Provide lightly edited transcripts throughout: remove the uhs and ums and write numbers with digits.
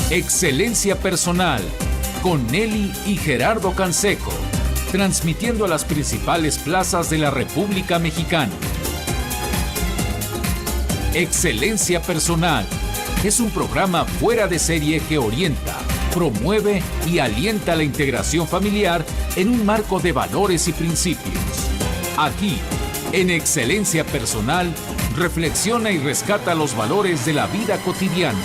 Excelencia Personal, con Nelly y Gerardo Canseco, transmitiendo a las principales plazas de la República Mexicana. Excelencia Personal es un programa fuera de serie que orienta, promueve y alienta la integración familiar en un marco de valores y principios. Aquí, en Excelencia Personal, reflexiona y rescata los valores de la vida cotidiana.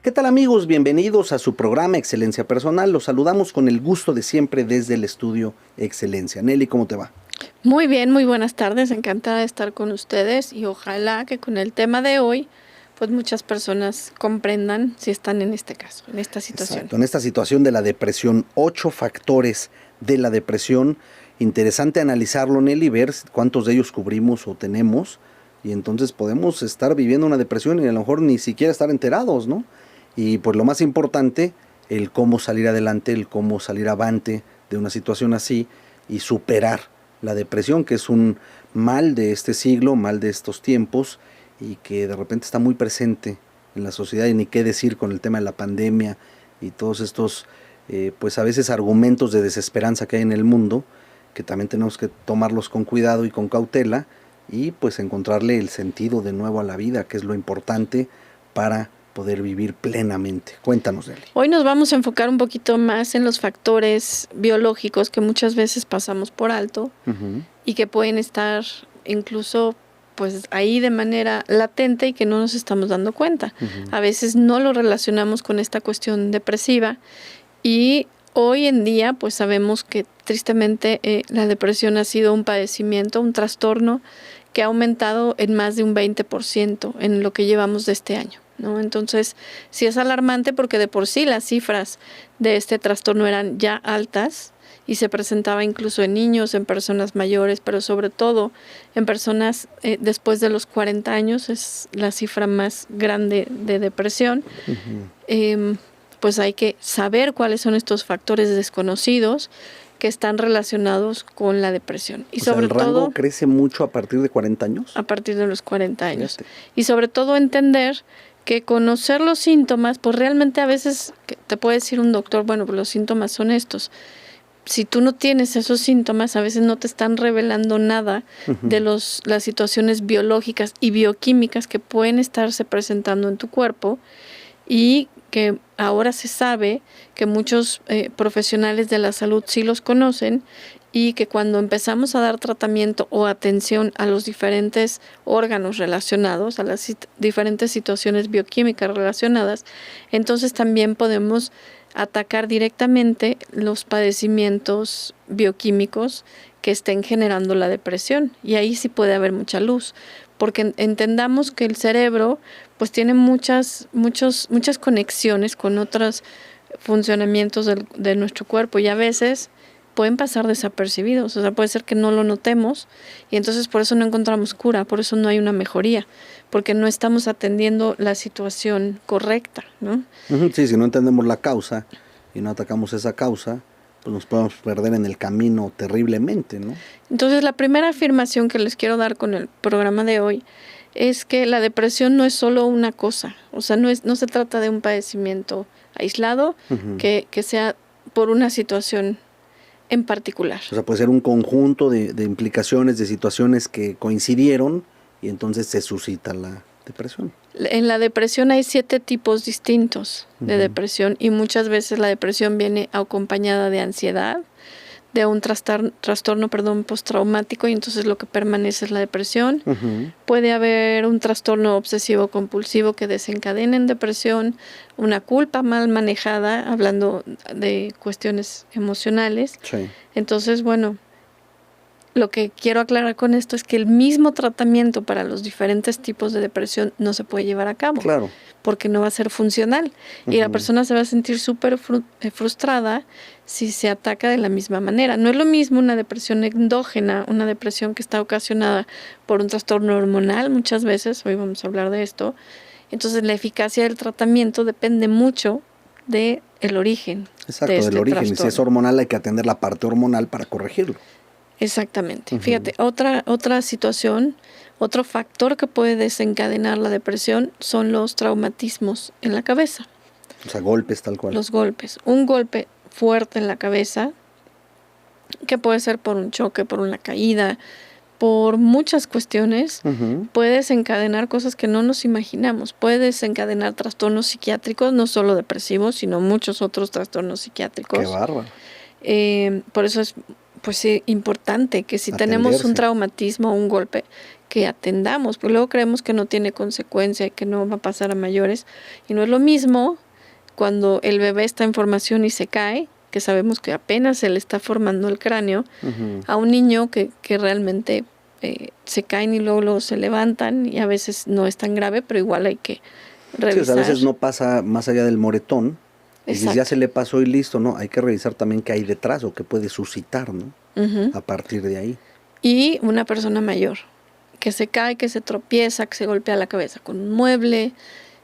¿Qué tal, amigos? Bienvenidos a su programa Excelencia Personal. Los saludamos con el gusto de siempre desde el estudio Excelencia. Nelly, ¿cómo te va? Muy bien, muy buenas tardes. Encantada de estar con ustedes y ojalá que con el tema de hoy pues muchas personas comprendan si están en este caso, en esta situación. Exacto, en esta situación de la depresión, 8 factores de la depresión. Interesante analizarlo, Nelly, ver cuántos de ellos cubrimos o tenemos, y entonces podemos estar viviendo una depresión y a lo mejor ni siquiera estar enterados, ¿no? Y pues lo más importante, el cómo salir adelante, el cómo salir avante de una situación así y superar la depresión, que es un mal de este siglo, mal de estos tiempos, y que de repente está muy presente en la sociedad, y ni qué decir con el tema de la pandemia y todos estos pues a veces argumentos de desesperanza que hay en el mundo, que también tenemos que tomarlos con cuidado y con cautela, y pues encontrarle el sentido de nuevo a la vida, que es lo importante para poder vivir plenamente. Cuéntanos, Nelly. Hoy nos vamos a enfocar un poquito más en los factores biológicos que muchas veces pasamos por alto y que pueden estar incluso pues ahí de manera latente y que no nos estamos dando cuenta. A veces no lo relacionamos con esta cuestión depresiva, y hoy en día pues sabemos que tristemente la depresión ha sido un padecimiento, un trastorno que ha aumentado en más de un 20% en lo que llevamos de este año, ¿no? Entonces sí es alarmante, porque de por sí las cifras de este trastorno eran ya altas y se presentaba incluso en niños, en personas mayores, pero sobre todo en personas después de los 40 años es la cifra más grande de depresión. Pues hay que saber cuáles son estos factores desconocidos que están relacionados con la depresión. Y sobre el rango todo crece mucho a partir de 40 años. A partir de los 40 años. Fíjate. Y sobre todo entender que conocer los síntomas, pues realmente a veces te puede decir un doctor, bueno, pues los síntomas son estos. Si tú no tienes esos síntomas, a veces no te están revelando nada de las situaciones biológicas y bioquímicas que pueden estarse presentando en tu cuerpo, y que ahora se sabe que muchos profesionales de la salud sí los conocen, y que cuando empezamos a dar tratamiento o atención a los diferentes órganos relacionados, a las diferentes situaciones bioquímicas relacionadas, entonces también podemos atacar directamente los padecimientos bioquímicos que estén generando la depresión, y ahí sí puede haber mucha luz, porque entendamos que el cerebro pues tiene muchas conexiones con otros funcionamientos de nuestro cuerpo, y a veces pueden pasar desapercibidos. O sea, puede ser que no lo notemos, y entonces por eso no encontramos cura, por eso no hay una mejoría, porque no estamos atendiendo la situación correcta, ¿no? Sí, si no entendemos la causa y no atacamos esa causa, pues nos podemos perder en el camino terriblemente, ¿no? Entonces, la primera afirmación que les quiero dar con el programa de hoy es que la depresión no es solo una cosa. O sea, no se trata de un padecimiento aislado que sea por una situación en particular. O sea, puede ser un conjunto de implicaciones, de situaciones que coincidieron, y entonces se suscita la depresión. En la depresión hay 7 tipos distintos de depresión, y muchas veces la depresión viene acompañada de ansiedad, de un trastorno postraumático, y entonces lo que permanece es la depresión. Puede haber un trastorno obsesivo compulsivo que desencadena en depresión, una culpa mal manejada, hablando de cuestiones emocionales. Sí. Entonces, bueno, lo que quiero aclarar con esto es que el mismo tratamiento para los diferentes tipos de depresión no se puede llevar a cabo. Claro. Porque no va a ser funcional. Y la persona se va a sentir súper frustrada si se ataca de la misma manera. No es lo mismo una depresión endógena, una depresión que está ocasionada por un trastorno hormonal muchas veces, hoy vamos a hablar de esto. Entonces la eficacia del tratamiento depende mucho del origen. Exacto, del origen. Y si es hormonal, hay que atender la parte hormonal para corregirlo. Exactamente. Fíjate, otra situación, otro factor que puede desencadenar la depresión son los traumatismos en la cabeza. O sea, golpes tal cual. Los golpes. Un golpe fuerte en la cabeza, que puede ser por un choque, por una caída, por muchas cuestiones, puede desencadenar cosas que no nos imaginamos. Puede desencadenar trastornos psiquiátricos, no solo depresivos, sino muchos otros trastornos psiquiátricos. ¡Qué bárbaro! Por eso es importante que si tenemos un traumatismo o un golpe, que atendamos, porque luego creemos que no tiene consecuencia y que no va a pasar a mayores. Y no es lo mismo cuando el bebé está en formación y se cae, que sabemos que apenas se le está formando el cráneo, a un niño que realmente se caen y luego se levantan, y a veces no es tan grave, pero igual hay que revisar. Sí, o sea, a veces no pasa más allá del moretón. Y si ya se le pasó y listo, ¿no? Hay que revisar también qué hay detrás o qué puede suscitar, ¿no? A partir de ahí. Y una persona mayor que se cae, que se tropieza, que se golpea la cabeza con un mueble,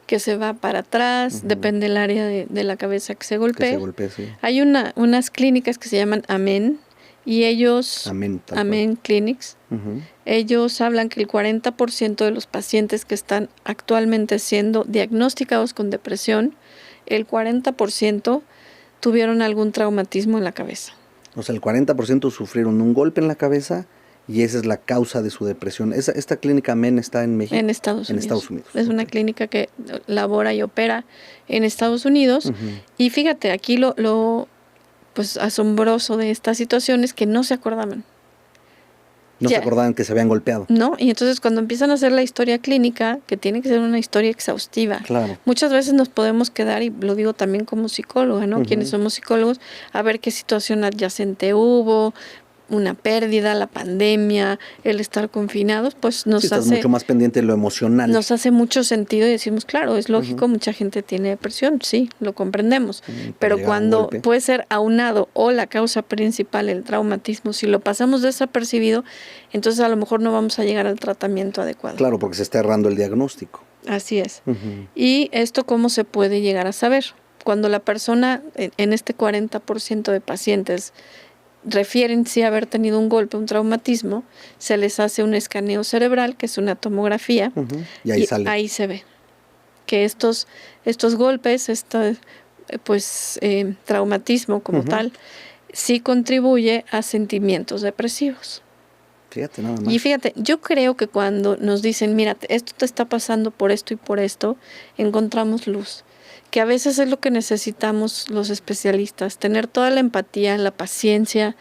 que se va para atrás, depende del área de la cabeza que se golpee. Que se golpee, sí. Hay unas clínicas que se llaman Amen, y ellos, Amen Clinics, ellos hablan que el 40% de los pacientes que están actualmente siendo diagnosticados con depresión, el 40% tuvieron algún traumatismo en la cabeza. O sea, el 40% sufrieron un golpe en la cabeza y esa es la causa de su depresión. ¿Esta clínica MEN está en México? En Estados Unidos. Es una clínica que labora y opera en Estados Unidos. Y fíjate, aquí lo pues asombroso de esta situación es que no se acordaban. No se acordaban que se habían golpeado. No, y entonces cuando empiezan a hacer la historia clínica, que tiene que ser una historia exhaustiva, claro, muchas veces nos podemos quedar, y lo digo también como psicóloga, ¿no? Quienes somos psicólogos, a ver qué situación adyacente hubo, una pérdida, la pandemia, el estar confinados, pues nos hace... estás mucho más pendiente de lo emocional. Nos hace mucho sentido y decimos, claro, es lógico, mucha gente tiene depresión, sí, lo comprendemos. Pero cuando puede ser aunado o la causa principal, el traumatismo, si lo pasamos desapercibido, entonces a lo mejor no vamos a llegar al tratamiento adecuado. Claro, porque se está errando el diagnóstico. Así es. ¿Y esto cómo se puede llegar a saber? Cuando la persona, en este 40% de pacientes, refieren sí haber tenido un golpe, un traumatismo, se les hace un escaneo cerebral, que es una tomografía, y ahí sale. Ahí se ve que estos golpes, traumatismo como tal, sí contribuye a sentimientos depresivos. Fíjate, nada más. Y fíjate, yo creo que cuando nos dicen, mira, esto te está pasando por esto y por esto, encontramos luz. Que a veces es lo que necesitamos los especialistas, tener toda la empatía, la paciencia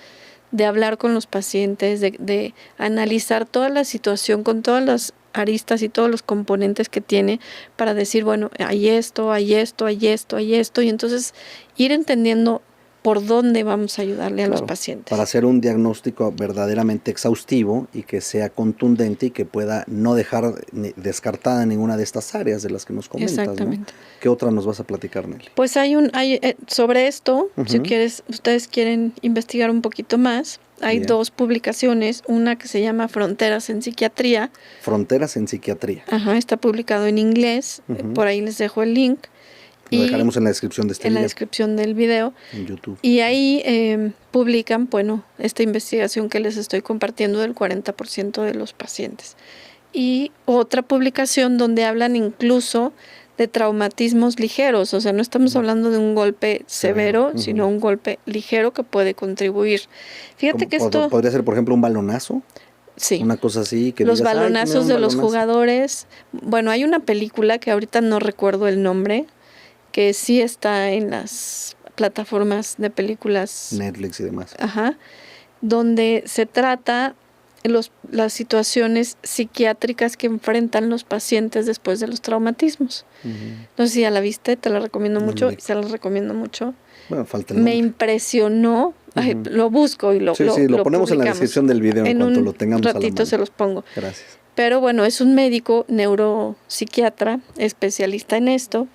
de hablar con los pacientes, de analizar toda la situación con todas las aristas y todos los componentes que tiene para decir, bueno, hay esto, hay esto, hay esto, hay esto, y entonces ir entendiendo por dónde vamos a ayudarle a los pacientes. Para hacer un diagnóstico verdaderamente exhaustivo y que sea contundente y que pueda no dejar descartada ninguna de estas áreas de las que nos comentas. Exactamente. ¿No? ¿Qué otra nos vas a platicar, Nelly? Pues hay sobre esto, si ustedes quieren investigar un poquito más, hay dos publicaciones, una que se llama Fronteras en Psiquiatría. Fronteras en Psiquiatría. Ajá, está publicado en inglés, por ahí les dejo el link. Lo dejaremos en la descripción de este video. En la descripción del video. En YouTube. Y ahí publican, esta investigación que les estoy compartiendo del 40% de los pacientes. Y otra publicación donde hablan incluso de traumatismos ligeros, o sea, no estamos hablando de un golpe severo, sino un golpe ligero que puede contribuir. Fíjate que esto... ¿Podría ser, por ejemplo, un balonazo? Sí. Una cosa así. Que los digas, balonazos de los jugadores. Bueno, hay una película que ahorita no recuerdo el nombre, que sí está en las plataformas de películas. Netflix y demás. Ajá. Donde se trata las situaciones psiquiátricas que enfrentan los pacientes después de los traumatismos. No sé si ya la viste, te la recomiendo mucho, se la recomiendo mucho. Bueno, falta el nombre. Me impresionó, lo busco y lo lo ponemos en la descripción del video en cuanto lo tengamos a la mano. Un ratito se los pongo. Gracias. Pero bueno, es un médico neuropsiquiatra, especialista en esto,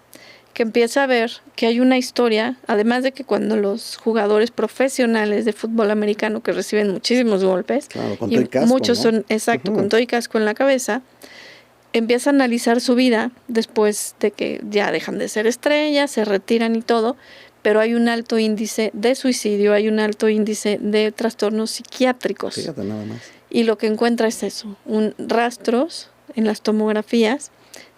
que empieza a ver que hay una historia, además de que cuando los jugadores profesionales de fútbol americano que reciben muchísimos golpes, claro, con todo y casco, muchos ¿no? son, con todo y casco en la cabeza, empieza a analizar su vida después de que ya dejan de ser estrellas, se retiran y todo, pero hay un alto índice de suicidio, hay un alto índice de trastornos psiquiátricos. Fíjate nada más. Y lo que encuentra es eso, rastros en las tomografías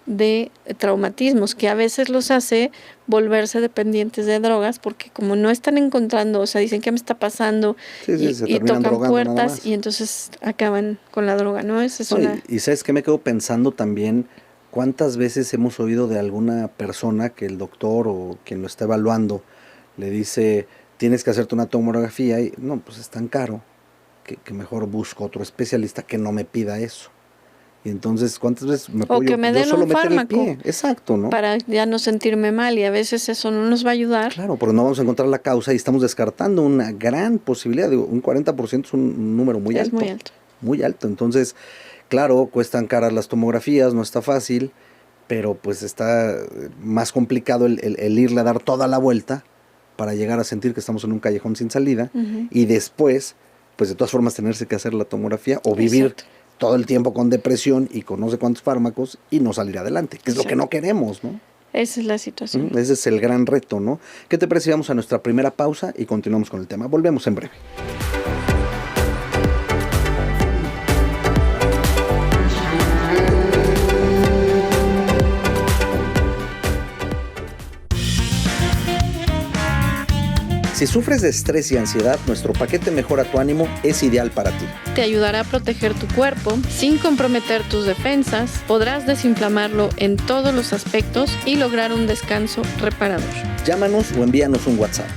de traumatismos, que a veces los hace volverse dependientes de drogas, porque como no están encontrando, o sea, dicen, ¿qué me está pasando? Y tocan puertas y entonces acaban con la droga, ¿no? Y ¿sabes qué? Me quedo pensando también, ¿cuántas veces hemos oído de alguna persona que el doctor o quien lo está evaluando le dice, tienes que hacerte una tomografía? Y no, pues es tan caro que mejor busco otro especialista que no me pida eso. Y entonces, ¿cuántas veces me puedo que me den un fármaco? Exacto, ¿no? Para ya no sentirme mal, y a veces eso no nos va a ayudar. Claro, porque no vamos a encontrar la causa y estamos descartando una gran posibilidad. Digo, un 40% es un número muy alto. Es muy alto. Muy alto. Entonces, claro, cuestan caras las tomografías, no está fácil, pero pues está más complicado el irle a dar toda la vuelta para llegar a sentir que estamos en un callejón sin salida, y después, pues de todas formas tenerse que hacer la tomografía o vivir Exacto. todo el tiempo con depresión y con no sé cuántos fármacos y no salir adelante, que es Exacto. lo que no queremos, ¿no? Esa es la situación. Ese es el gran reto, ¿no? ¿Qué te parece si vamos a nuestra primera pausa y continuamos con el tema? Volvemos en breve. Si sufres de estrés y ansiedad, nuestro paquete Mejora tu Ánimo es ideal para ti. Te ayudará a proteger tu cuerpo sin comprometer tus defensas, podrás desinflamarlo en todos los aspectos y lograr un descanso reparador. Llámanos o envíanos un WhatsApp.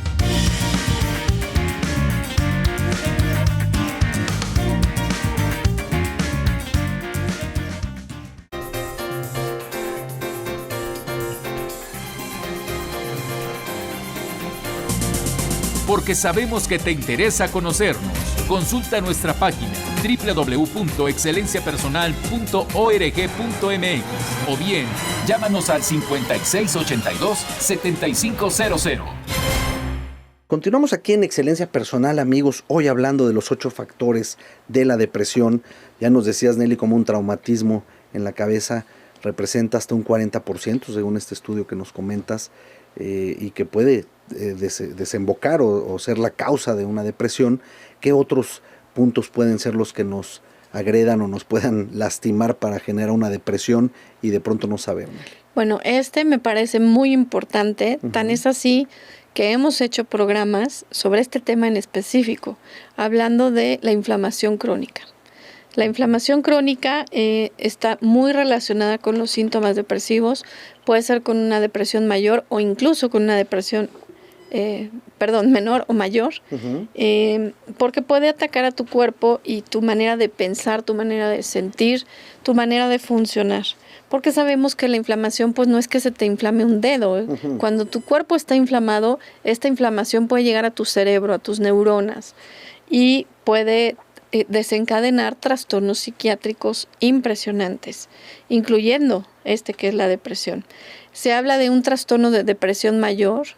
Porque sabemos que te interesa conocernos. Consulta nuestra página www.excelenciapersonal.org.mx o bien llámanos al 5682-7500. Continuamos aquí en Excelencia Personal, amigos, hoy hablando de los 8 factores de la depresión. Ya nos decías, Nelly, como un traumatismo en la cabeza representa hasta un 40%, según este estudio que nos comentas, y que puede desembocar o ser la causa de una depresión. ¿Qué otros puntos pueden ser los que nos agredan o nos puedan lastimar para generar una depresión y de pronto no sabemos? Bueno, me parece muy importante, tan es así que hemos hecho programas sobre este tema en específico, hablando de la inflamación crónica. La inflamación crónica está muy relacionada con los síntomas depresivos, puede ser con una depresión mayor o incluso con una depresión menor o mayor, porque puede atacar a tu cuerpo y tu manera de pensar, tu manera de sentir, tu manera de funcionar. Porque sabemos que la inflamación pues no es que se te inflame un dedo. Cuando tu cuerpo está inflamado, esta inflamación puede llegar a tu cerebro, a tus neuronas, y puede desencadenar trastornos psiquiátricos impresionantes, incluyendo que es la depresión. Se habla de un trastorno de depresión mayor,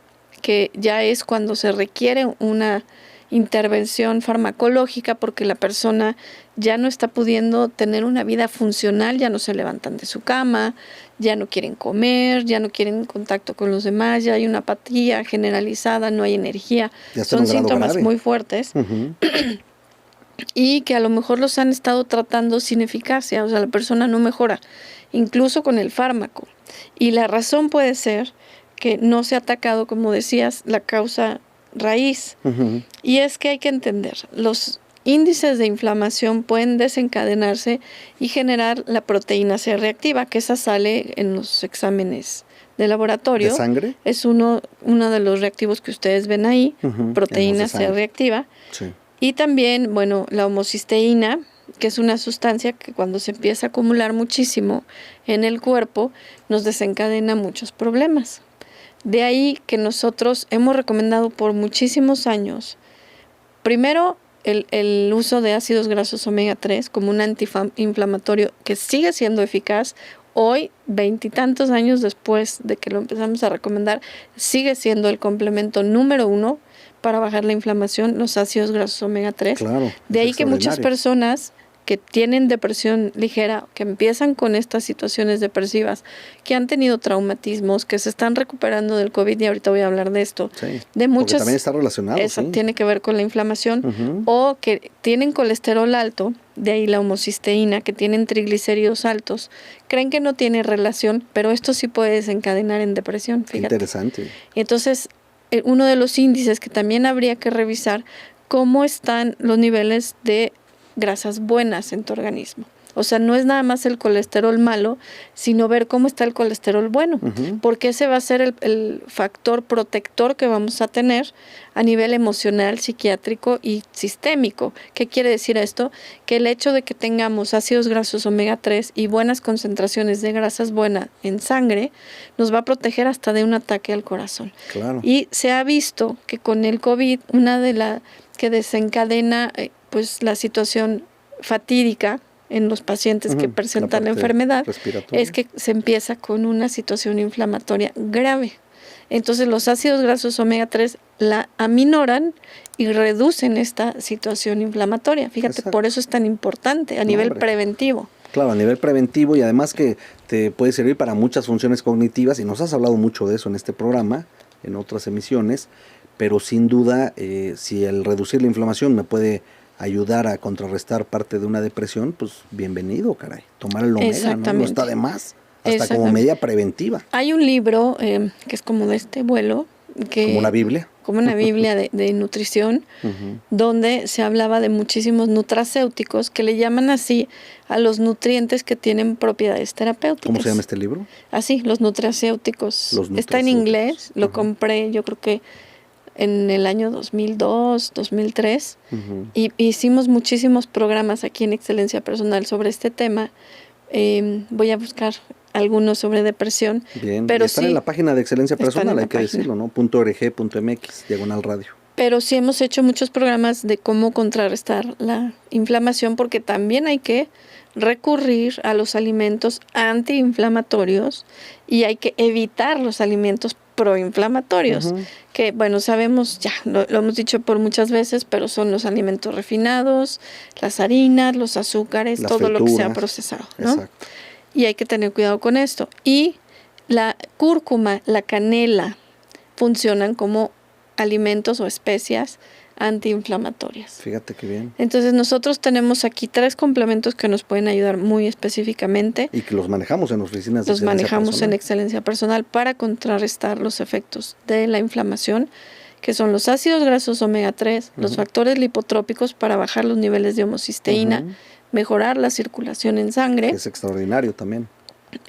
que ya es cuando se requiere una intervención farmacológica porque la persona ya no está pudiendo tener una vida funcional, ya no se levantan de su cama, ya no quieren comer, ya no quieren contacto con los demás, ya hay una apatía generalizada, no hay energía. Son síntomas muy fuertes. Y que a lo mejor los han estado tratando sin eficacia, o sea, la persona no mejora, incluso con el fármaco. Y la razón puede ser que no se ha atacado, como decías, la causa raíz. Y es que hay que entender, los índices de inflamación pueden desencadenarse y generar la proteína C reactiva, que esa sale en los exámenes de laboratorio. ¿De sangre? Es uno de los reactivos que ustedes ven ahí, proteína C reactiva. Sí. Y también, la homocisteína, que es una sustancia que cuando se empieza a acumular muchísimo en el cuerpo, nos desencadena muchos problemas. De ahí que nosotros hemos recomendado por muchísimos años, primero, el uso de ácidos grasos omega 3 como un antiinflamatorio que sigue siendo eficaz. Hoy, 20 y tantos años después de que lo empezamos a recomendar, sigue siendo el complemento número 1 para bajar la inflamación, los ácidos grasos omega 3. Claro, de ahí que muchas personas que tienen depresión ligera, que empiezan con estas situaciones depresivas, que han tenido traumatismos, que se están recuperando del COVID, y ahorita voy a hablar de esto, Sí, de muchas, porque también está relacionado. eso sí. tiene que ver con la inflamación, o que tienen colesterol alto, de ahí la homocisteína, que tienen triglicéridos altos, creen que no tiene relación, pero esto sí puede desencadenar en depresión, Qué fíjate. interesante. Y entonces, uno de los índices que también habría que revisar, cómo están los niveles de grasas buenas en tu organismo. O sea, no es nada más el colesterol malo, sino ver cómo está el colesterol bueno, porque ese va a ser el factor protector que vamos a tener a nivel emocional, psiquiátrico y sistémico. ¿Qué quiere decir esto? Que el hecho de que tengamos ácidos grasos omega 3 y buenas concentraciones de grasas buenas en sangre nos va a proteger hasta de un ataque al corazón. Claro. Y se ha visto que con el COVID, una de las que desencadena pues la situación fatídica en los pacientes que presentan la enfermedad, es que se empieza con una situación inflamatoria grave. Entonces los ácidos grasos omega 3 la aminoran y reducen esta situación inflamatoria. Fíjate, Exacto. por eso es tan importante a nivel preventivo. Claro, a nivel preventivo, y además que te puede servir para muchas funciones cognitivas, y nos has hablado mucho de eso en este programa, en otras emisiones, pero sin duda, si el reducir la inflamación me puede ayudar a contrarrestar parte de una depresión, pues bienvenido, caray. Tomar el omega, ¿no? No está de más, hasta como medida preventiva. Hay un libro que es como de este vuelo. Como una Biblia. Como una Biblia de nutrición, donde se hablaba de muchísimos nutracéuticos que le llaman así a los nutrientes que tienen propiedades terapéuticas. ¿Cómo se llama este libro? Así, los nutracéuticos. Está en inglés, lo compré yo creo que en el año 2002, 2003, y hicimos muchísimos programas aquí en Excelencia Personal sobre este tema. Voy a buscar algunos sobre depresión. Bien, pero están sí, en la página de Excelencia Personal, hay que decirlo, ¿no? .org.mx/radio. Pero sí hemos hecho muchos programas de cómo contrarrestar la inflamación, porque también hay que recurrir a los alimentos antiinflamatorios y hay que evitar los alimentos proinflamatorios, que bueno, sabemos, ya lo hemos dicho por muchas veces, pero son los alimentos refinados, las harinas, los azúcares, las todo frituras, lo que sea procesado, ¿no? Exacto. Y hay que tener cuidado con esto. Y la cúrcuma, la canela, funcionan como alimentos o especias antiinflamatorias. Fíjate qué bien. Entonces nosotros tenemos aquí 3 complementos que nos pueden ayudar muy específicamente. Y que los manejamos en oficinas de Excelencia Personal. Los manejamos en Excelencia Personal para contrarrestar los efectos de la inflamación, que son los ácidos grasos omega 3, los factores lipotrópicos para bajar los niveles de homocisteína, mejorar la circulación en sangre. Que es extraordinario también.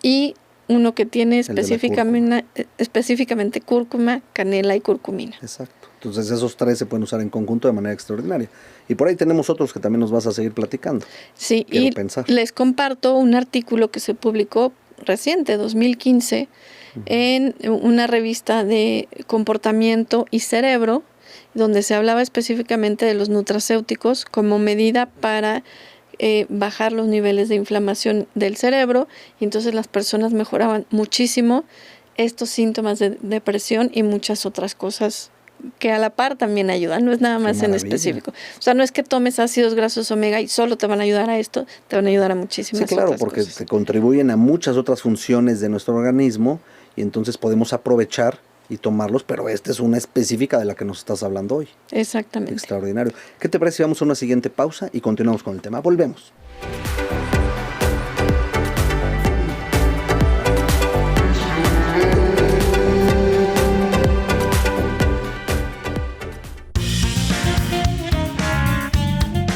Y uno que tiene específicamente cúrcuma, canela y curcumina. Exacto. Entonces esos 3 se pueden usar en conjunto de manera extraordinaria. Y por ahí tenemos otros que también nos vas a seguir platicando. Sí, y les comparto un artículo que se publicó reciente, 2015, en una revista de comportamiento y cerebro, donde se hablaba específicamente de los nutracéuticos como medida para bajar los niveles de inflamación del cerebro, y entonces las personas mejoraban muchísimo estos síntomas de depresión y muchas otras cosas que a la par también ayudan, no es nada más en específico. O sea, no es que tomes ácidos grasos omega y solo te van a ayudar a esto, te van a ayudar a muchísimas otras cosas. Sí, claro, porque te contribuyen a muchas otras funciones de nuestro organismo, y entonces podemos aprovechar y tomarlos, pero esta es una específica de la que nos estás hablando hoy. Exactamente. Extraordinario. ¿Qué te parece si vamos a una siguiente pausa y continuamos con el tema? Volvemos.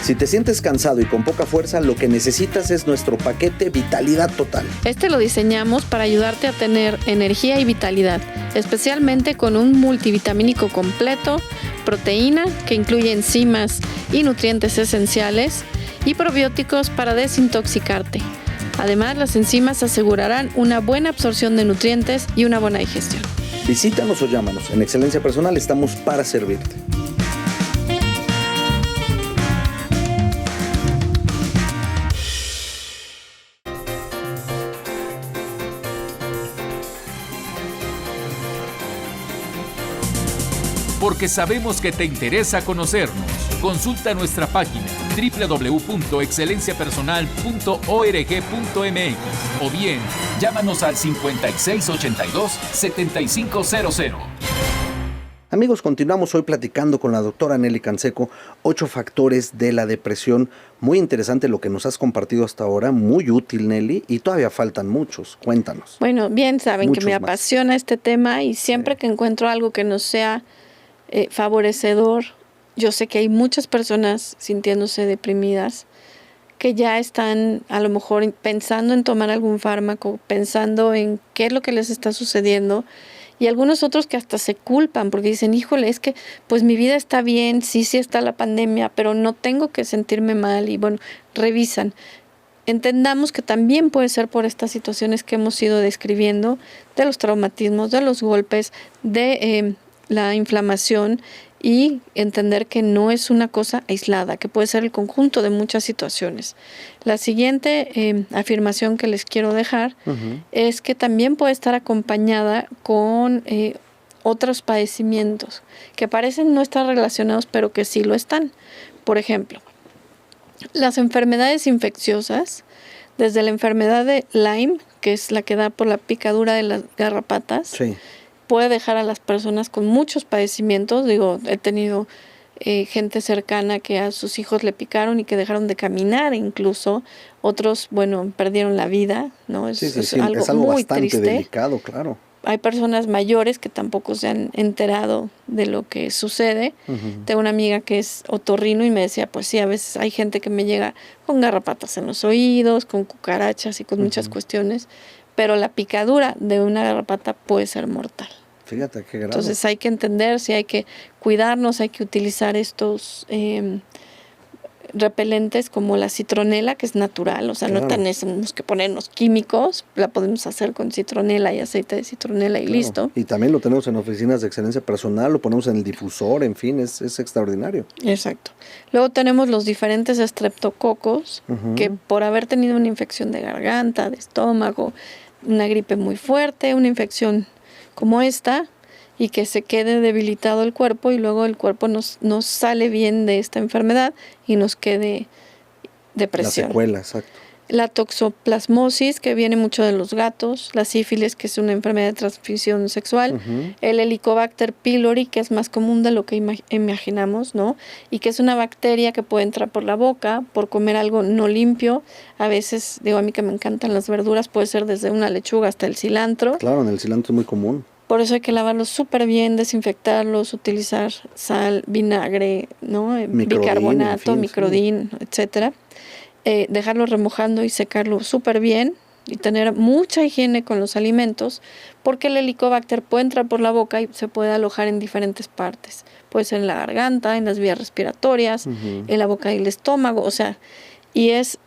Si te sientes cansado y con poca fuerza, lo que necesitas es nuestro paquete Vitalidad Total. Este lo diseñamos para ayudarte a tener energía y vitalidad, especialmente con un multivitamínico completo, proteína que incluye enzimas y nutrientes esenciales y probióticos para desintoxicarte. Además, las enzimas asegurarán una buena absorción de nutrientes y una buena digestión. Visítanos o llámanos. En Excelencia Personal estamos para servirte. Porque sabemos que te interesa conocernos. Consulta nuestra página www.excelenciapersonal.org.mx o bien llámanos al 5682-7500. Amigos, continuamos hoy platicando con la doctora Nelly Canseco, 8 factores de la depresión. Muy interesante lo que nos has compartido hasta ahora, muy útil, Nelly, y todavía faltan muchos. Cuéntanos. Bueno, bien saben Muchos que me más. apasiona este tema y siempre que encuentro algo que nos sea favorecedor, yo sé que hay muchas personas sintiéndose deprimidas, que ya están a lo mejor pensando en tomar algún fármaco, pensando en qué es lo que les está sucediendo. Y algunos otros que hasta se culpan porque dicen, híjole, es que pues mi vida está bien, sí está la pandemia, pero no tengo que sentirme mal. Y bueno, revisan. Entendamos que también puede ser por estas situaciones que hemos ido describiendo, de los traumatismos, de los golpes, de la inflamación, y entender que no es una cosa aislada, que puede ser el conjunto de muchas situaciones. La siguiente afirmación que les quiero dejar es que también puede estar acompañada con otros padecimientos que parecen no estar relacionados, pero que sí lo están. Por ejemplo, las enfermedades infecciosas, desde la enfermedad de Lyme, que es la que da por la picadura de las garrapatas, Sí. puede dejar a las personas con muchos padecimientos. Digo, he tenido gente cercana que a sus hijos le picaron y que dejaron de caminar, incluso otros, bueno, perdieron la vida, ¿no? Sí, Es algo muy bastante triste. delicado, claro. Hay personas mayores que tampoco se han enterado de lo que sucede. Tengo una amiga que es otorrino y me decía, pues sí, a veces hay gente que me llega con garrapatas en los oídos, con cucarachas y con muchas cuestiones, pero la picadura de una garrapata puede ser mortal. Fíjate qué grave. Entonces hay que entender si hay que cuidarnos, hay que utilizar estos repelentes como la citronela, que es natural, o sea, Claro. no tenemos que ponernos químicos, la podemos hacer con citronela y aceite de citronela y Claro. listo. Y también lo tenemos en oficinas de excelencia personal, lo ponemos en el difusor, en fin, es extraordinario. Exacto. Luego tenemos los diferentes estreptococos, que por haber tenido una infección de garganta, de estómago, una gripe muy fuerte, una infección como esta, y que se quede debilitado el cuerpo y luego el cuerpo nos sale bien de esta enfermedad y nos quede depresión. La secuela, exacto. La toxoplasmosis, que viene mucho de los gatos, la sífilis, que es una enfermedad de transmisión sexual, el Helicobacter pylori, que es más común de lo que imaginamos, ¿no? Y que es una bacteria que puede entrar por la boca, por comer algo no limpio. A veces, digo, a mí que me encantan las verduras, puede ser desde una lechuga hasta el cilantro. Claro, en el cilantro es muy común. Por eso hay que lavarlos súper bien, desinfectarlos, utilizar sal, vinagre, ¿no? Bicarbonato, en fin, microdín, etcétera. Dejarlo remojando y secarlo súper bien y tener mucha higiene con los alimentos, porque el Helicobacter puede entrar por la boca y se puede alojar en diferentes partes. Puede ser en la garganta, en las vías respiratorias, en la boca y el estómago, o sea, y es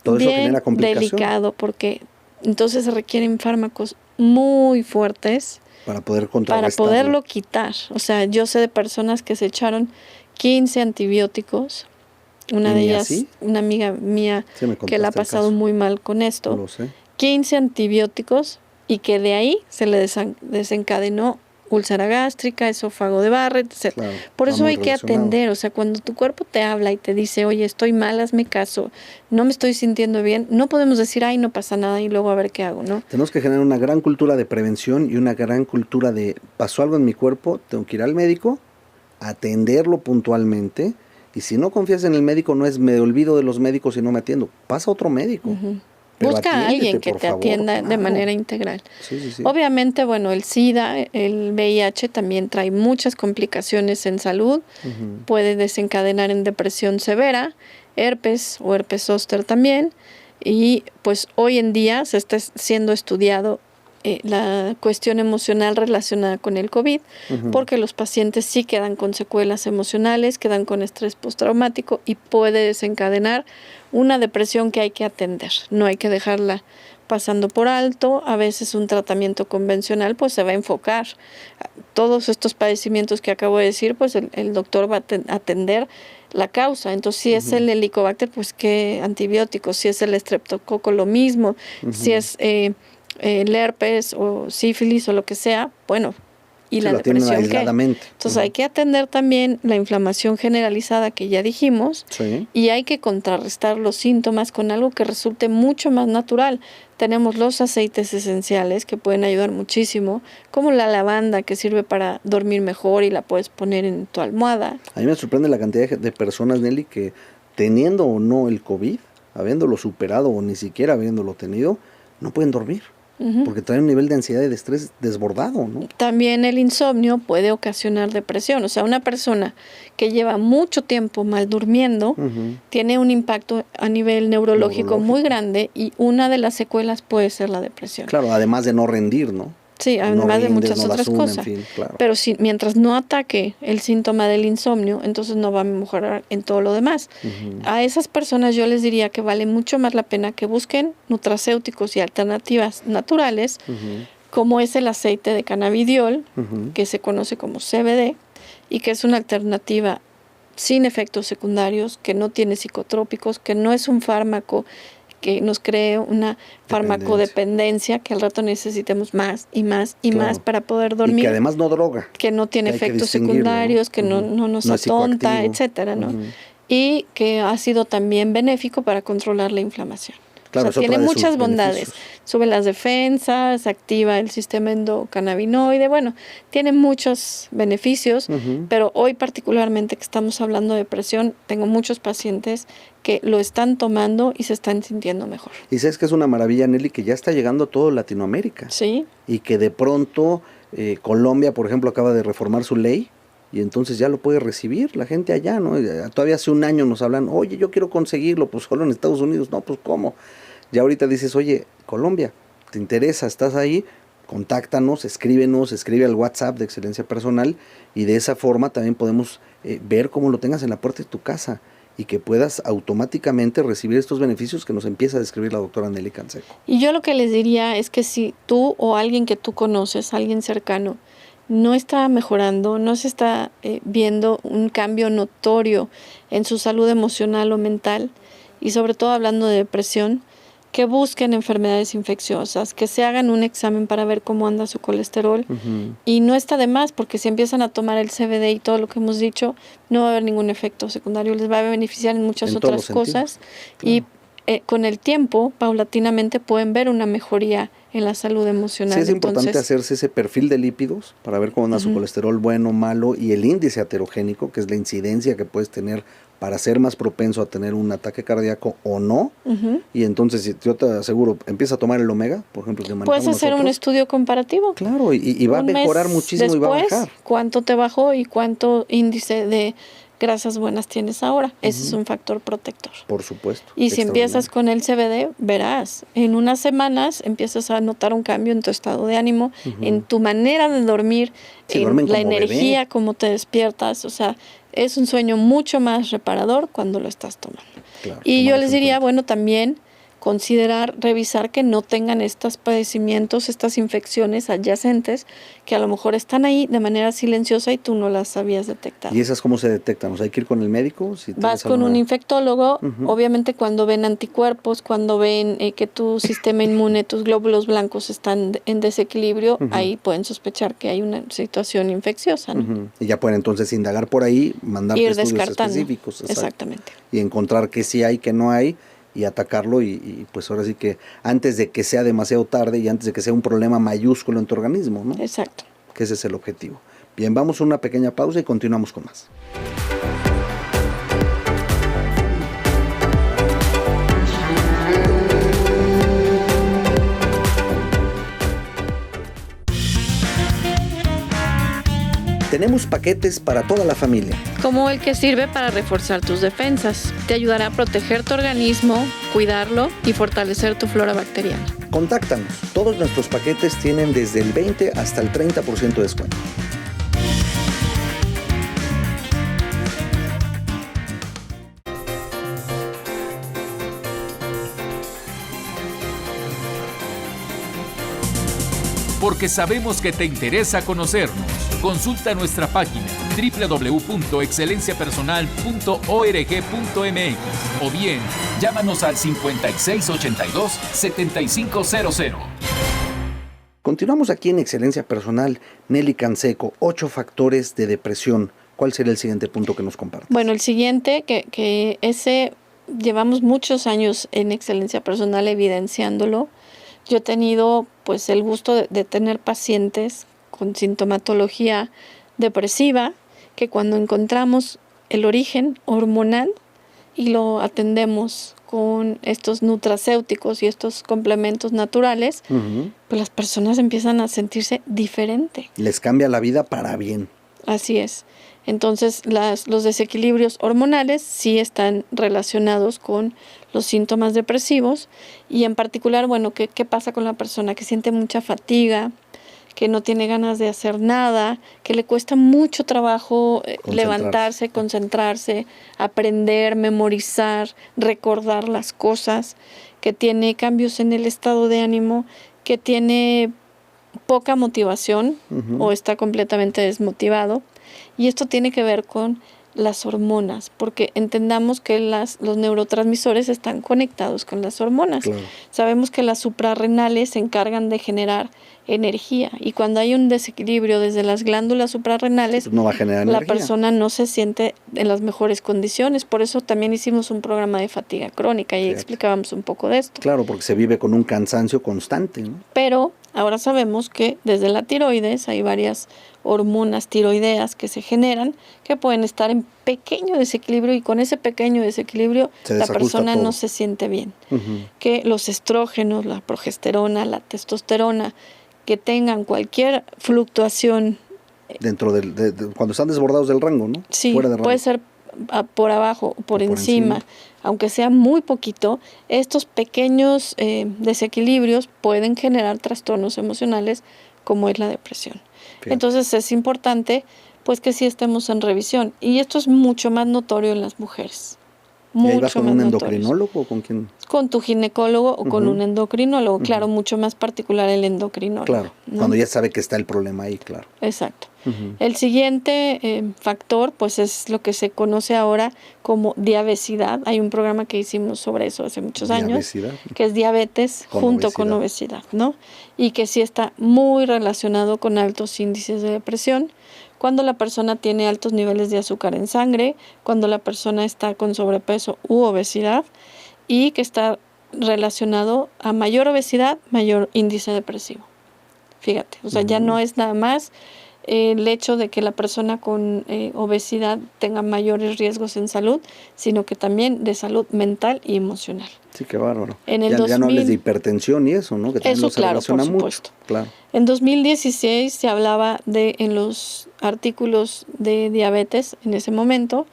Todo eso bien genera complicación. delicado porque entonces se requieren fármacos muy fuertes Para poder para contrarrestarlo. poderlo quitar. O sea, yo sé de personas que se echaron 15 antibióticos. Una ¿Y de ni ellas, así? una amiga mía Sí, me que la ha contaste el pasado caso. muy mal con esto. Lo sé. 15 antibióticos y que de ahí se le desencadenó úlcera gástrica, esófago de Barrett, etc. Claro, Por está eso muy hay que relacionado. atender, o sea, cuando tu cuerpo te habla y te dice, oye, estoy mal, hazme caso, no me estoy sintiendo bien, no podemos decir, ay, no pasa nada y luego a ver qué hago, ¿no? Tenemos que generar una gran cultura de prevención y una gran cultura de, pasó algo en mi cuerpo, tengo que ir al médico, atenderlo puntualmente, y si no confías en el médico, no es me olvido de los médicos y no me atiendo, pasa a otro médico. Pero Busca a alguien atiéndete, que por te favor, atienda de claro. manera integral. Sí. Obviamente, bueno, el SIDA, el VIH también trae muchas complicaciones en salud, puede desencadenar en depresión severa, herpes o herpes zóster también, y pues hoy en día se está siendo estudiado la cuestión emocional relacionada con el COVID, porque los pacientes sí quedan con secuelas emocionales, quedan con estrés postraumático y puede desencadenar una depresión que hay que atender. No hay que dejarla pasando por alto. A veces un tratamiento convencional pues se va a enfocar. Todos estos padecimientos que acabo de decir, pues el doctor va a atender la causa. Entonces, si es el Helicobacter, pues qué antibióticos. Si es el estreptococo, lo mismo. Si es el herpes o sífilis o lo que sea, bueno, y Sí, la lo atienden depresión qué. aisladamente. Entonces hay que atender también la inflamación generalizada que ya dijimos, Sí. y hay que contrarrestar los síntomas con algo que resulte mucho más natural. Tenemos los aceites esenciales que pueden ayudar muchísimo, como la lavanda, que sirve para dormir mejor y la puedes poner en tu almohada. A mí me sorprende la cantidad de personas, Nelly, que teniendo o no el COVID, habiéndolo superado o ni siquiera habiéndolo tenido, no pueden dormir. Porque traen un nivel de ansiedad y de estrés desbordado, ¿no? También el insomnio puede ocasionar depresión. O sea, una persona que lleva mucho tiempo mal durmiendo tiene un impacto a nivel neurológico muy grande, y una de las secuelas puede ser la depresión. Claro, además de no rendir, ¿no? Sí, además no de rindes, muchas no otras das una, cosas. en fin, claro. Pero mientras no ataque el síntoma del insomnio, entonces no va a mejorar en todo lo demás. A esas personas yo les diría que vale mucho más la pena que busquen nutracéuticos y alternativas naturales, como es el aceite de cannabidiol, que se conoce como CBD, y que es una alternativa sin efectos secundarios, que no tiene psicotrópicos, que no es un fármaco que nos cree una farmacodependencia, que al rato necesitemos más y más y más para poder dormir. Y que además no droga. Que no tiene efectos secundarios, que no nos atonta, etcétera, ¿no? Y que ha sido también benéfico para controlar la inflamación. Claro, o sea, tiene muchas bondades. Beneficios. Sube las defensas, activa el sistema endocannabinoide, bueno, tiene muchos beneficios, pero hoy particularmente que estamos hablando de depresión, tengo muchos pacientes que lo están tomando y se están sintiendo mejor. Y sabes que es una maravilla, Nelly, que ya está llegando a todo Latinoamérica. Sí. Y que de pronto Colombia, por ejemplo, acaba de reformar su ley, y entonces ya lo puede recibir la gente allá, ¿no? Todavía hace un año nos hablan, oye, yo quiero conseguirlo, pues solo en Estados Unidos. No, pues ¿cómo? Ya ahorita dices, oye, Colombia, ¿te interesa? ¿Estás ahí? Contáctanos, escríbenos, escribe al WhatsApp de Excelencia Personal, y de esa forma también podemos ver cómo lo tengas en la puerta de tu casa y que puedas automáticamente recibir estos beneficios que nos empieza a describir la doctora Nelly Canseco. Y yo lo que les diría es que si tú o alguien que tú conoces, alguien cercano, no está mejorando, no se está viendo un cambio notorio en su salud emocional o mental, y sobre todo hablando de depresión, que busquen enfermedades infecciosas, que se hagan un examen para ver cómo anda su colesterol. Y no está de más, porque si empiezan a tomar el CBD y todo lo que hemos dicho, no va a haber ningún efecto secundario, les va a beneficiar en muchas otras cosas. Claro. Y con el tiempo, paulatinamente, pueden ver una mejoría en la salud emocional. Sí, es importante hacerse ese perfil de lípidos para ver cómo anda su colesterol bueno, malo, y el índice aterogénico, que es la incidencia que puedes tener para ser más propenso a tener un ataque cardíaco o no. Y entonces, yo te aseguro, empieza a tomar el omega, por ejemplo, que manejamos puedes hacer un estudio comparativo. Claro, y va a mejorar muchísimo después, y va a bajar. ¿Cuánto te bajó y cuánto índice de grasas buenas tienes ahora? Ese es un factor protector. Por supuesto. Y si empiezas con el CBD, verás, en unas semanas empiezas a notar un cambio en tu estado de ánimo, en tu manera de dormir, en la energía, cómo te despiertas. O sea, es un sueño mucho más reparador cuando lo estás tomando. Claro, y yo les diría, bueno, también considerar, revisar que no tengan estos padecimientos, estas infecciones adyacentes, que a lo mejor están ahí de manera silenciosa y tú no las habías detectado. ¿Y esas cómo se detectan? O sea, hay que ir con el médico. Si vas con un infectólogo, obviamente cuando ven anticuerpos, cuando ven que tu sistema inmune, tus glóbulos blancos están en desequilibrio, ahí pueden sospechar que hay una situación infecciosa, ¿no? Y ya pueden entonces indagar por ahí, mandar estudios específicos. Exactamente. Y encontrar qué sí hay, qué no hay, y atacarlo, y pues ahora sí que antes de que sea demasiado tarde y antes de que sea un problema mayúsculo en tu organismo, ¿no? Exacto. Que ese es el objetivo. Bien, vamos a una pequeña pausa y continuamos con más. Tenemos paquetes para toda la familia. Como el que sirve para reforzar tus defensas. Te ayudará a proteger tu organismo, cuidarlo y fortalecer tu flora bacteriana. Contáctanos. Todos nuestros paquetes tienen desde el 20 hasta el 30% de descuento. Porque sabemos que te interesa conocernos. Consulta nuestra página www.excelenciapersonal.org.mx o bien llámanos al 5682-7500. Continuamos aquí en Excelencia Personal. Nelly Canseco, 8 factores de depresión. ¿Cuál sería el siguiente punto que nos compartes? Bueno, el siguiente, que ese llevamos muchos años en Excelencia Personal evidenciándolo. Yo he tenido pues el gusto de tener pacientes con sintomatología depresiva, que cuando encontramos el origen hormonal y lo atendemos con estos nutracéuticos y estos complementos naturales, pues las personas empiezan a sentirse diferente. Les cambia la vida para bien. Así es. Entonces, los desequilibrios hormonales sí están relacionados con los síntomas depresivos y en particular, bueno, ¿qué pasa con la persona que siente mucha fatiga, que no tiene ganas de hacer nada, que le cuesta mucho trabajo levantarse, concentrarse, aprender, memorizar, recordar las cosas, que tiene cambios en el estado de ánimo, que tiene poca motivación o está completamente desmotivado? Y esto tiene que ver con las hormonas, porque entendamos que los neurotransmisores están conectados con las hormonas. Claro. Sabemos que las suprarrenales se encargan de generar energía y cuando hay un desequilibrio desde las glándulas suprarrenales, no va a generar la energía. persona no se siente en las mejores condiciones. Por eso también hicimos un programa de fatiga crónica y explicábamos un poco de esto. Claro, porque se vive con un cansancio constante, ¿no? Pero ahora sabemos que desde la tiroides hay varias hormonas tiroideas que se generan que pueden estar en pequeño desequilibrio y con ese pequeño desequilibrio la persona no se siente bien. Que los estrógenos, la progesterona, la testosterona, que tengan cualquier fluctuación dentro cuando están desbordados del rango, ¿no? Sí, fuera de rango. puede ser por abajo o por encima, aunque sea muy poquito, estos pequeños desequilibrios pueden generar trastornos emocionales como es la depresión. Fíjate. Entonces es importante pues que sí estemos en revisión y esto es mucho más notorio en las mujeres. ¿Y ahí vas con un endocrinólogo o con quién? Con tu ginecólogo o con un endocrinólogo, claro, mucho más particular el endocrinólogo. Claro, ¿no? Cuando ya sabe que está el problema ahí, claro. Exacto. El siguiente factor, pues es lo que se conoce ahora como diabesidad. Hay un programa que hicimos sobre eso hace muchos años, que es diabetes junto con obesidad, ¿no? Y que sí está muy relacionado con altos índices de depresión. Cuando la persona tiene altos niveles de azúcar en sangre, cuando la persona está con sobrepeso u obesidad y que está relacionado a mayor obesidad, mayor índice depresivo. Fíjate, o sea, ya no es nada más el hecho de que la persona con obesidad tenga mayores riesgos en salud, sino que también de salud mental y emocional. Sí, qué bárbaro. Ya no hables de hipertensión y eso, ¿no? Que eso, claro, por supuesto. Claro. En 2016 se hablaba en los artículos de diabetes, en ese momento,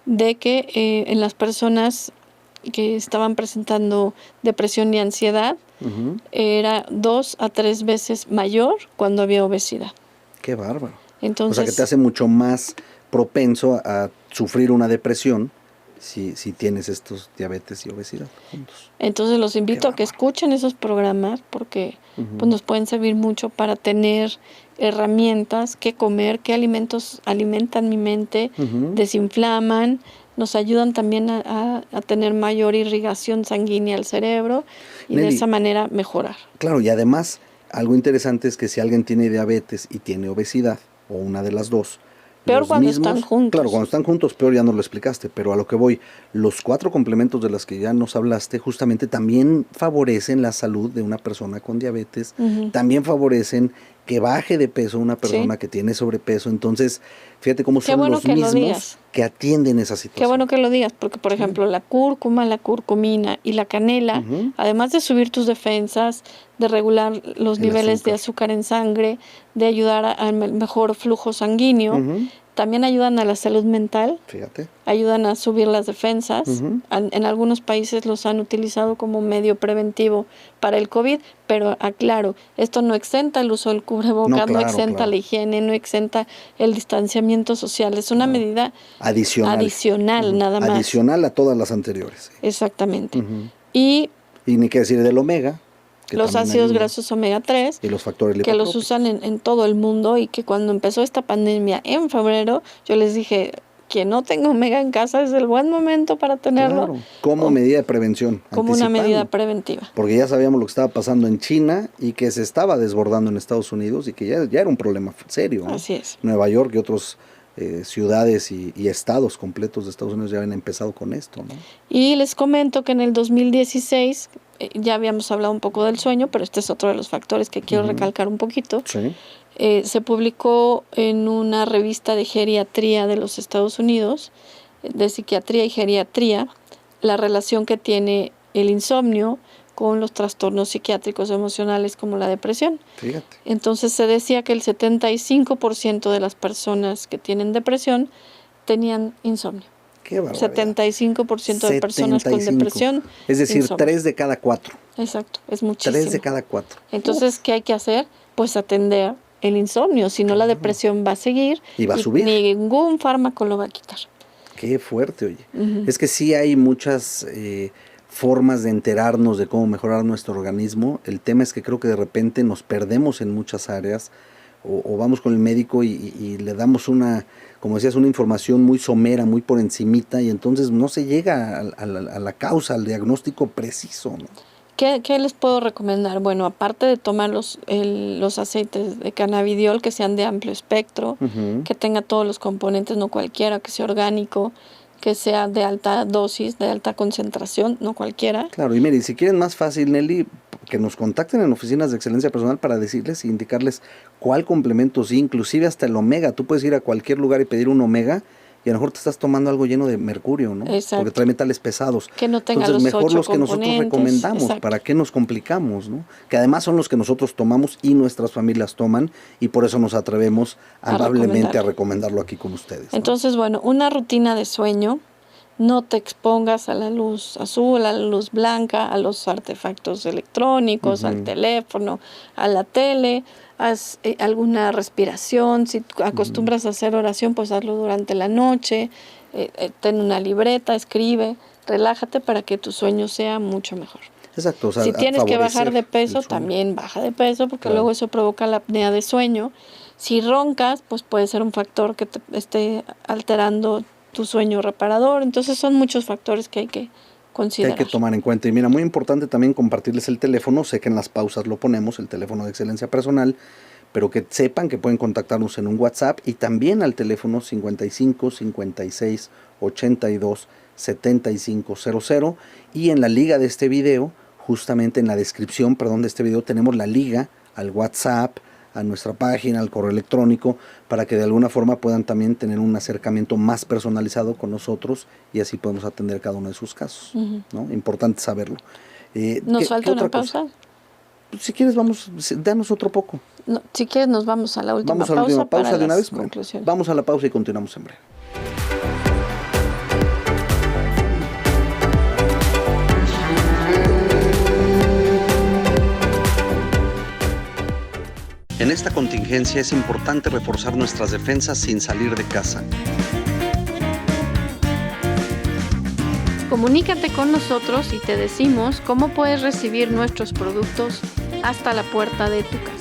de que en las personas que estaban presentando depresión y ansiedad, era 2 a 3 veces mayor cuando había obesidad. Qué bárbaro. Entonces, o sea, que te hace mucho más propenso a sufrir una depresión si tienes estos diabetes y obesidad juntos. Entonces los invito a que escuchen esos programas porque pues, nos pueden servir mucho para tener herramientas, qué comer, qué alimentos alimentan mi mente, desinflaman, nos ayudan también a tener mayor irrigación sanguínea al cerebro y Nelly, de esa manera mejorar. Claro, y además algo interesante es que si alguien tiene diabetes y tiene obesidad, o una de las dos, peor cuando están juntos. Claro, cuando están juntos, peor, ya nos lo explicaste, pero a lo que voy, los 4 complementos de los que ya nos hablaste, justamente también favorecen la salud de una persona con diabetes, también favorecen que baje de peso una persona que tiene sobrepeso. Entonces, fíjate cómo son los mismos que atienden esa situación. Qué bueno que lo digas, porque por ejemplo la cúrcuma, la curcumina y la canela, además de subir tus defensas, de regular los niveles de azúcar en sangre, de ayudar al mejor flujo sanguíneo, también ayudan a la salud mental, ayudan a subir las defensas. En algunos países los han utilizado como medio preventivo para el COVID, pero aclaro, esto no exenta el uso del cubrebocas, no exenta la higiene, no exenta el distanciamiento social, es una medida adicional nada más. Adicional a todas las anteriores. Exactamente. Y ni qué decir del omega. Los ácidos grasos omega 3 y los factores que los usan en todo el mundo y que cuando empezó esta pandemia en febrero, yo les dije, quien no tenga omega en casa es el buen momento para tenerlo. Claro, como medida de prevención. Como una medida preventiva. Porque ya sabíamos lo que estaba pasando en China y que se estaba desbordando en Estados Unidos y que ya era un problema serio, ¿no? Así es. Nueva York y otros ciudades y estados completos de Estados Unidos ya habían empezado con esto, ¿no? Y les comento que en el 2016, ya habíamos hablado un poco del sueño, pero este es otro de los factores que quiero recalcar un poquito. Sí. Se publicó en una revista de geriatría de los Estados Unidos, de psiquiatría y geriatría, la relación que tiene el insomnio con los trastornos psiquiátricos emocionales como la depresión. Fíjate. Entonces se decía que el 75% de las personas que tienen depresión tenían insomnio. Qué barbaridad. 75% de personas con depresión. Es decir, insomnio. 3 de cada 4. Exacto, es muchísimo. 3 de cada 4. Entonces, ¿qué hay que hacer? Pues atender el insomnio, si no la depresión va a seguir y va a subir. Ningún fármaco lo va a quitar. Qué fuerte, oye. Es que sí hay muchas formas de enterarnos de cómo mejorar nuestro organismo. El tema es que creo que de repente nos perdemos en muchas áreas o vamos con el médico y le damos una, como decías, una información muy somera, muy por encimita y entonces no se llega a la causa, al diagnóstico preciso, ¿no? ¿Qué les puedo recomendar? Bueno, aparte de tomar los aceites de cannabidiol que sean de amplio espectro, que tenga todos los componentes, no cualquiera, que sea orgánico, que sea de alta dosis, de alta concentración, no cualquiera. Claro, y mire, si quieren más fácil, Nelly, que nos contacten en oficinas de excelencia personal para decirles e indicarles cuál complemento, sí, inclusive hasta el omega. Tú puedes ir a cualquier lugar y pedir un omega y a lo mejor te estás tomando algo lleno de mercurio, ¿no? Exacto. Porque trae metales pesados. Que no tenga entonces, los mejor 8 los que nosotros componentes. recomendamos. Exacto. ¿Para qué nos complicamos, no? Que además son los que nosotros tomamos y nuestras familias toman y por eso nos atrevemos amablemente a recomendarlo aquí con ustedes, ¿no? Entonces, bueno, una rutina de sueño. No te expongas a la luz azul, a la luz blanca, a los artefactos electrónicos, al teléfono, a la tele. Haz alguna respiración. Si acostumbras a hacer oración, pues hazlo durante la noche. Ten una libreta, escribe, relájate para que tu sueño sea mucho mejor. Exacto. O sea, si tienes que bajar de peso, también baja de peso, porque luego eso provoca la apnea de sueño. Si roncas, pues puede ser un factor que te esté alterando tu sueño reparador. Entonces son muchos factores que hay que considerar. Que hay que tomar en cuenta. Y mira, muy importante también compartirles el teléfono. Sé que en las pausas lo ponemos, el teléfono de excelencia personal, pero que sepan que pueden contactarnos en un WhatsApp y también al teléfono 55 56 82 7500. Y en la liga de este video, justamente en la descripción, de este video, tenemos la liga al WhatsApp, a nuestra página, al correo electrónico, para que de alguna forma puedan también tener un acercamiento más personalizado con nosotros y así podemos atender cada uno de sus casos, ¿no? Importante saberlo. ¿Nos falta una pausa? Si quieres, danos otro poco. No, si quieres, nos vamos a la última pausa. Vamos a la última pausa para de una vez. Conclusiones. Vamos a la pausa y continuamos en breve. En esta contingencia es importante reforzar nuestras defensas sin salir de casa. Comunícate con nosotros y te decimos cómo puedes recibir nuestros productos hasta la puerta de tu casa.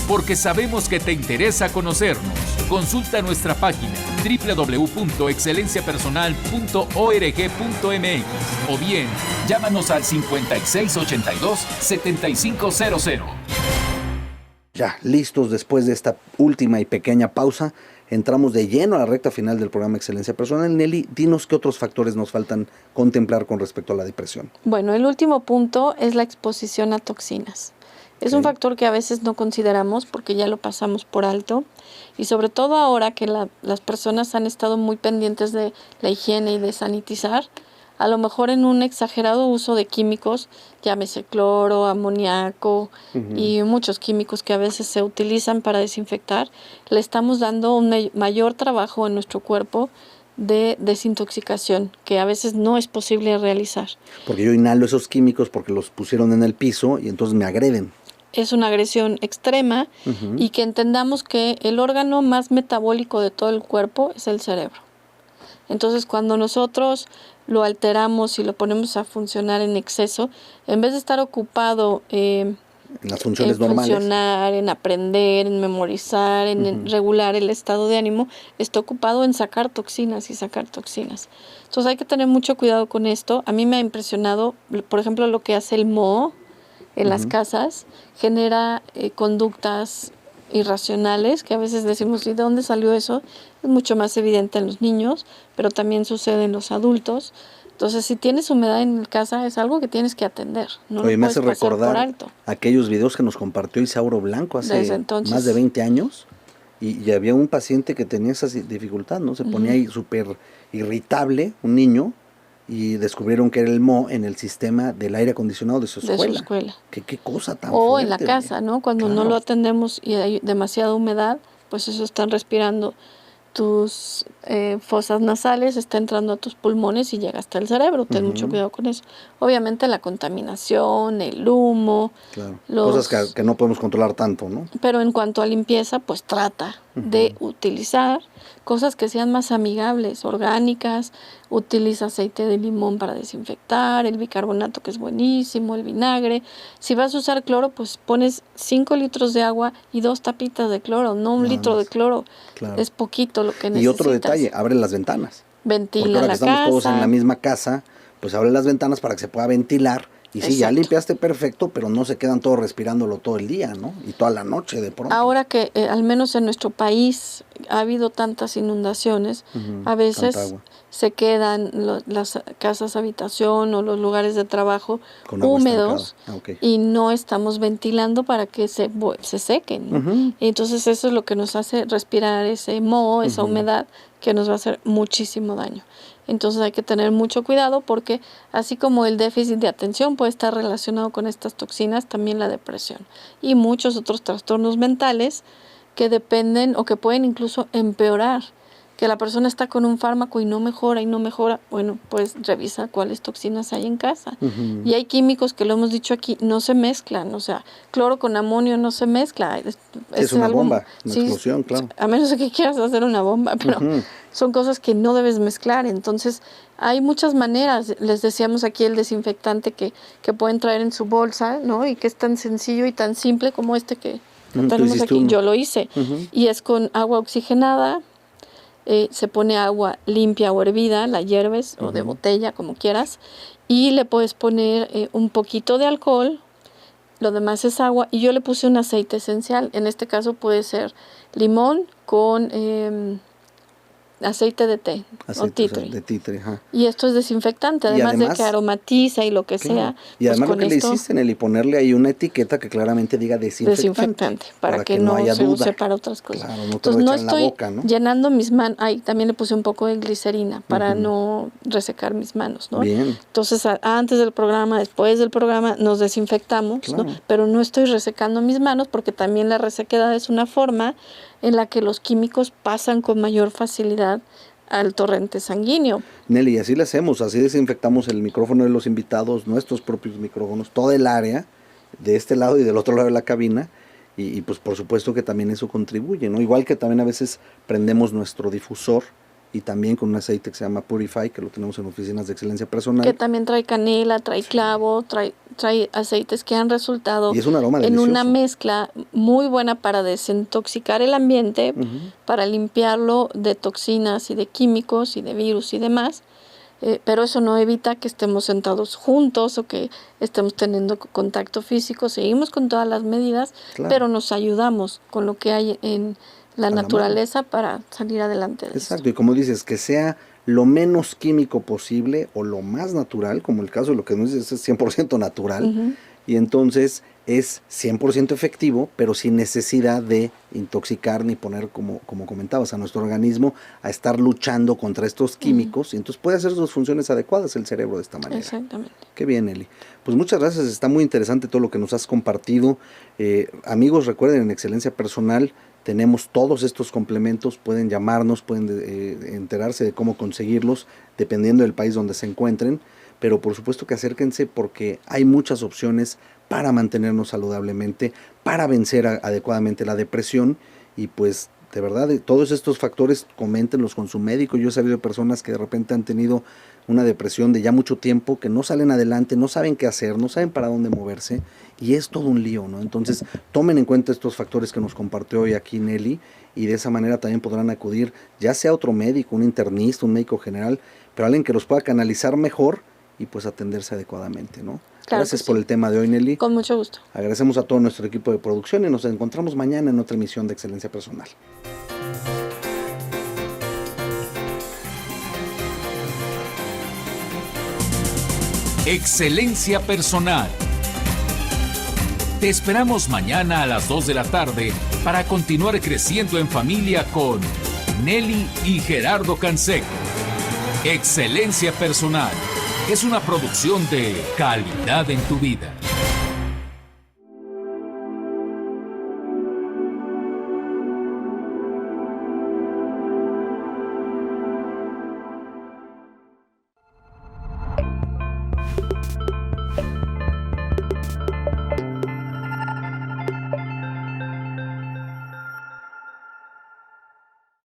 Porque sabemos que te interesa conocernos. Consulta nuestra página www.excelenciapersonal.org.mx o bien llámanos al 5682-7500. Ya, listos después de esta última y pequeña pausa, entramos de lleno a la recta final del programa Excelencia Personal. Nelly, dinos qué otros factores nos faltan contemplar con respecto a la depresión. Bueno, el último punto es la exposición a toxinas. Es un factor que a veces no consideramos porque ya lo pasamos por alto y sobre todo ahora que las personas han estado muy pendientes de la higiene y de sanitizar, a lo mejor en un exagerado uso de químicos, llámese cloro, amoníaco y muchos químicos que a veces se utilizan para desinfectar, le estamos dando un mayor trabajo en nuestro cuerpo de desintoxicación, que a veces no es posible realizar. Porque yo inhalo esos químicos porque los pusieron en el piso y entonces me agreden. es una agresión extrema y que entendamos que el órgano más metabólico de todo el cuerpo es el cerebro. Entonces, cuando nosotros lo alteramos y lo ponemos a funcionar en exceso, en vez de estar ocupado en las funciones normales, funcionar, en aprender, en memorizar, en regular el estado de ánimo, está ocupado en sacar toxinas y sacar toxinas. Entonces hay que tener mucho cuidado con esto. A mí me ha impresionado, por ejemplo, lo que hace el moho en las casas, genera conductas irracionales, que a veces decimos, ¿y de dónde salió eso? Es mucho más evidente en los niños, pero también sucede en los adultos. Entonces, si tienes humedad en casa, es algo que tienes que atender. No Oye, lo me puedes hace pasar por recordar alto. aquellos videos que nos compartió Isauro Blanco hace Desde entonces. más de 20 años, y había un paciente que tenía esa dificultad, ¿no? Se ponía ahí súper irritable, un niño, y descubrieron que era el moho en el sistema del aire acondicionado de su escuela. ¿Qué cosa tan O fuerte, en la casa, ¿no? Cuando no lo atendemos y hay demasiada humedad, pues eso están respirando tus fosas nasales, está entrando a tus pulmones y llega hasta el cerebro. Ten mucho cuidado con eso. Obviamente la contaminación, el humo. Claro. Cosas que no podemos controlar tanto, ¿no? Pero en cuanto a limpieza, pues trata de utilizar cosas que sean más amigables, orgánicas. Utiliza aceite de limón para desinfectar, el bicarbonato, que es buenísimo, el vinagre. Si vas a usar cloro, pues pones 5 litros de agua y 2 tapitas de cloro, no un litro de cloro. Claro. Es poquito lo que necesitas. Y otro detalle, abre las ventanas. Ventila porque ahora la que estamos casa. todos en la misma casa, pues abre las ventanas para que se pueda ventilar. Y sí, ya limpiaste perfecto, pero no se quedan todos respirándolo todo el día, ¿no? Y toda la noche de pronto. Ahora que al menos en nuestro país ha habido tantas inundaciones, a veces se quedan las casas habitación o los lugares de trabajo húmedos y no estamos ventilando para que se sequen, ¿no? Y entonces eso es lo que nos hace respirar ese moho, esa humedad, que nos va a hacer muchísimo daño. Entonces hay que tener mucho cuidado porque así como el déficit de atención puede estar relacionado con estas toxinas, también la depresión y muchos otros trastornos mentales que dependen o que pueden incluso empeorar. Que la persona está con un fármaco y no mejora, bueno, pues revisa cuáles toxinas hay en casa. Y hay químicos que lo hemos dicho aquí, no se mezclan, o sea, cloro con amonio no se mezcla. Es una bomba, una explosión, claro. A menos de que quieras hacer una bomba, pero son cosas que no debes mezclar. Entonces, hay muchas maneras. Les decíamos aquí el desinfectante que pueden traer en su bolsa, ¿no? Y que es tan sencillo y tan simple como este que tenemos aquí. Yo lo hice. Y es con agua oxigenada. Se pone agua limpia o hervida, la hierves o de botella, como quieras, y le puedes poner un poquito de alcohol, lo demás es agua, y yo le puse un aceite esencial. En este caso puede ser limón con aceite de té o tea tree. De tea tree, y esto es desinfectante, además de que aromatiza y lo que sea. Y además lo que le hiciste, Nelly, ponerle ahí una etiqueta que claramente diga desinfectante. Para que no haya se use para otras cosas. Claro, entonces no estoy llenando mis manos. Ahí también le puse un poco de glicerina para no resecar mis manos, ¿no? Bien. Entonces antes del programa, después del programa nos desinfectamos, ¿no? Pero no estoy resecando mis manos porque también la resequedad es una forma en la que los químicos pasan con mayor facilidad al torrente sanguíneo. Nelly, así le hacemos, así desinfectamos el micrófono de los invitados, nuestros propios micrófonos, toda el área, de este lado y del otro lado de la cabina, y pues por supuesto que también eso contribuye, ¿no? Igual que también a veces prendemos nuestro difusor, y también con un aceite que se llama Purify, que lo tenemos en oficinas de excelencia personal. Que también trae canela, trae clavo, trae aceites que han resultado y es un aroma en delicioso. Una mezcla muy buena para desintoxicar el ambiente, para limpiarlo de toxinas y de químicos y de virus y demás. Pero eso no evita que estemos sentados juntos o que estemos teniendo contacto físico. Seguimos con todas las medidas, pero nos ayudamos con lo que hay en la naturaleza para salir adelante de Exacto, y como dices, que sea lo menos químico posible o lo más natural, como el caso de lo que nos dices es 100% natural, y entonces es 100% efectivo, pero sin necesidad de intoxicar ni poner, como comentabas, a nuestro organismo a estar luchando contra estos químicos, y entonces puede hacer sus funciones adecuadas el cerebro de esta manera. Exactamente. Qué bien, Eli. Pues muchas gracias, está muy interesante todo lo que nos has compartido. Amigos, recuerden, en Excelencia Personal tenemos todos estos complementos, pueden llamarnos, pueden enterarse de cómo conseguirlos, dependiendo del país donde se encuentren, pero por supuesto que acérquense porque hay muchas opciones para mantenernos saludablemente, para vencer adecuadamente la depresión. Y pues de verdad, todos estos factores coméntenlos con su médico. Yo he sabido de personas que de repente han tenido una depresión de ya mucho tiempo, que no salen adelante, no saben qué hacer, no saben para dónde moverse, y es todo un lío, ¿no? Entonces, tomen en cuenta estos factores que nos compartió hoy aquí Nelly, y de esa manera también podrán acudir, ya sea a otro médico, un internista, un médico general, pero alguien que los pueda canalizar mejor y pues atenderse adecuadamente, ¿no? Claro. Gracias por el tema de hoy, Nelly. Con mucho gusto. Agradecemos a todo nuestro equipo de producción y nos encontramos mañana en otra emisión de Excelencia Personal. Excelencia Personal. Te esperamos mañana a las 2 de la tarde para continuar creciendo en familia con Nelly y Gerardo Canseco. Excelencia Personal es una producción de Calidad en tu Vida.